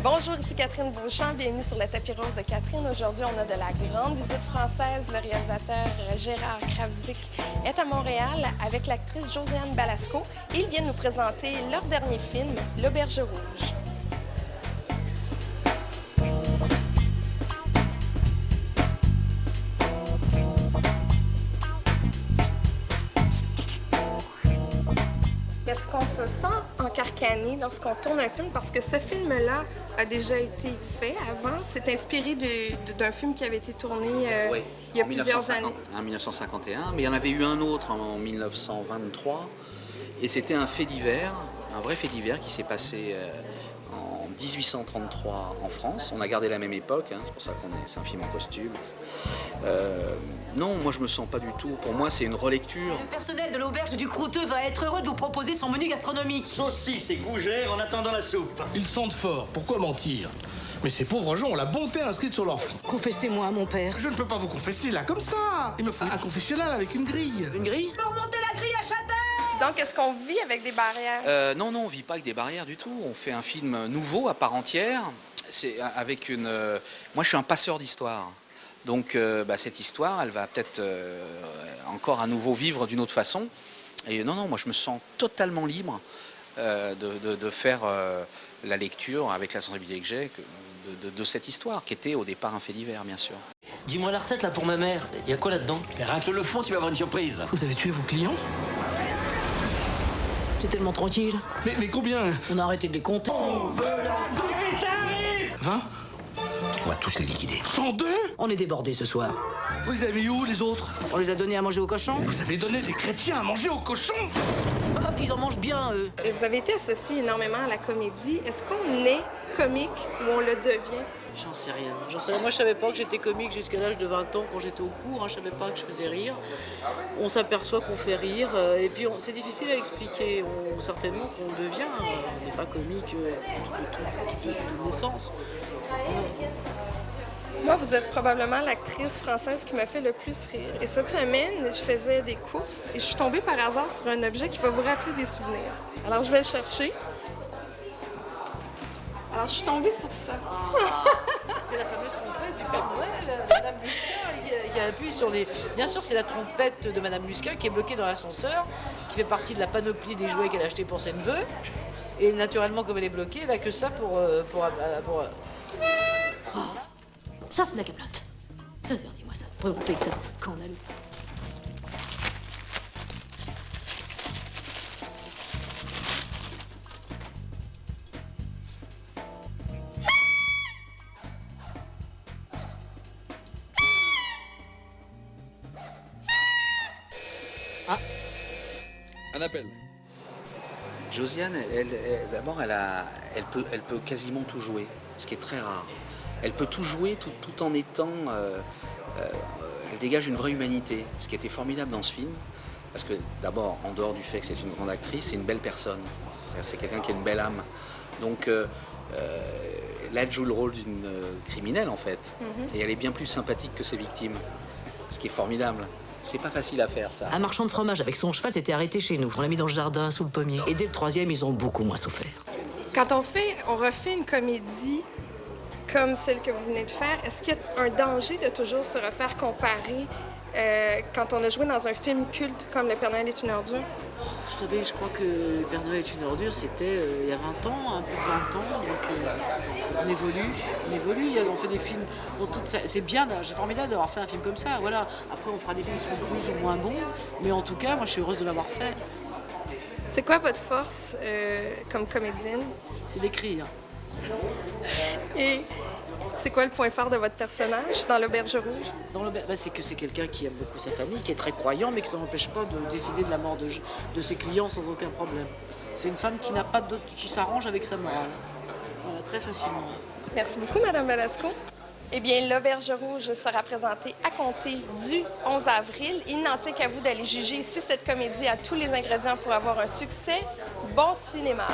Bonjour, ici Catherine Beauchamp. Bienvenue sur le tapis rose de Catherine. Aujourd'hui, on a de la grande visite française. Le réalisateur Gérard Krawczyk est à Montréal avec l'actrice Josiane Balasco et ils viennent nous présenter leur dernier film, L'Auberge rouge. Est-ce qu'on se sent encarcané lorsqu'on tourne un film? Parce que ce film-là a déjà été fait avant. C'est inspiré d'un film qui avait été tourné oui, il y a plusieurs années. En 1951, mais il y en avait eu un autre en 1923. Et c'était un fait divers, un vrai fait divers qui s'est passé en 1833 en France. On a gardé la même époque, hein, c'est pour ça c'est un film en costume. Non, moi je me sens pas du tout. Pour moi, c'est une relecture. Le personnel de l'auberge du Croûteux va être heureux de vous proposer son menu gastronomique. Saucisses et gougères en attendant la soupe. Ils sentent fort, pourquoi mentir? Mais ces pauvres gens ont la bonté inscrite sur leur front. Confessez-moi, mon père. Je ne peux pas vous confesser là, comme ça. Il me faut un confessionnal avec une grille. Une grille? Remonter la grille à Châtel! Donc, est-ce qu'on vit avec des barrières? Non, on vit pas avec des barrières du tout. On fait un film nouveau, à part entière. C'est avec une... Moi, je suis un passeur d'histoire. Donc, cette histoire, elle va peut-être encore à nouveau vivre d'une autre façon. Et non, moi, je me sens totalement libre de faire la lecture avec la sensibilité que j'ai de cette histoire, qui était au départ un fait divers, bien sûr. Dis-moi la recette là pour ma mère. Il y a quoi là-dedans? Racle le fond, tu vas avoir une surprise. Vous avez tué vos clients? C'est tellement tranquille. Mais combien? On a arrêté de les compter. 20? On va tous les liquider. 102? On est débordés ce soir. Vous les avez mis où, les autres? On les a donnés à manger aux cochons. Vous avez donné des chrétiens à manger aux cochons? Ah, ils en mangent bien, eux. Et vous avez été associé énormément à la comédie. Est-ce qu'on est comique ou on le devient? J'en sais rien. Moi, je savais pas que j'étais comique jusqu'à l'âge de 20 ans quand j'étais au cours. Hein. Je savais pas que je faisais rire. On s'aperçoit qu'on fait rire. Et puis, c'est difficile à expliquer. Certainement qu'on le devient. On n'est pas comique de naissance. Moi, vous êtes probablement l'actrice française qui m'a fait le plus rire. Et cette semaine, je faisais des courses et je suis tombée par hasard sur un objet qui va vous rappeler des souvenirs. Alors, je vais le chercher. Alors, je suis tombée sur ça. C'est la fameuse trompette du Père Noël, Madame Muscat. Il appuie sur les... Bien sûr, c'est la trompette de Madame Muscat qui est bloquée dans l'ascenseur, qui fait partie de la panoplie des jouets qu'elle a achetés pour ses neveux. Et naturellement, comme elle est bloquée, elle n'a que ça pour... Oh, ça, c'est de la camelote. Ça, dis-moi ça. Préoccupé que ça. Scandaleux. Un appel. Josiane, d'abord, elle peut quasiment tout jouer, ce qui est très rare. Elle peut tout jouer tout en étant... elle dégage une vraie humanité, ce qui était formidable dans ce film. Parce que d'abord, en dehors du fait que c'est une grande actrice, c'est une belle personne. C'est quelqu'un qui a une belle âme. Donc là, elle joue le rôle d'une criminelle, en fait. Et elle est bien plus sympathique que ses victimes, ce qui est formidable. C'est pas facile à faire, ça. Un marchand de fromage avec son cheval s'était arrêté chez nous. On l'a mis dans le jardin, sous le pommier. Et dès le troisième, ils ont beaucoup moins souffert. Quand on refait une comédie comme celle que vous venez de faire, est-ce qu'il y a un danger de toujours se refaire comparer quand on a joué dans un film culte comme Le Père Noël est une ordure? Vous savez, je crois que Le Père Noël est une ordure, c'était il y a 20 ans, un peu de 20 ans. Donc on évolue, on fait des films dont tout ça. C'est bien, c'est formidable d'avoir fait un film comme ça. Voilà. Après, on fera des films qui seront plus ou moins bons. Mais en tout cas, moi, je suis heureuse de l'avoir fait. C'est quoi votre force comme comédienne? C'est d'écrire. Et c'est quoi le point fort de votre personnage dans L'Auberge rouge? C'est que c'est quelqu'un qui aime beaucoup sa famille, qui est très croyant, mais qui ne s'empêche pas de décider de la mort de ses clients sans aucun problème. C'est une femme qui s'arrange avec sa morale. Voilà, très facilement. Merci beaucoup, Madame Balasco. Eh bien, L'Auberge rouge sera présentée à compter du 11 avril. Il n'en tient qu'à vous d'aller juger si cette comédie a tous les ingrédients pour avoir un succès. Bon cinéma!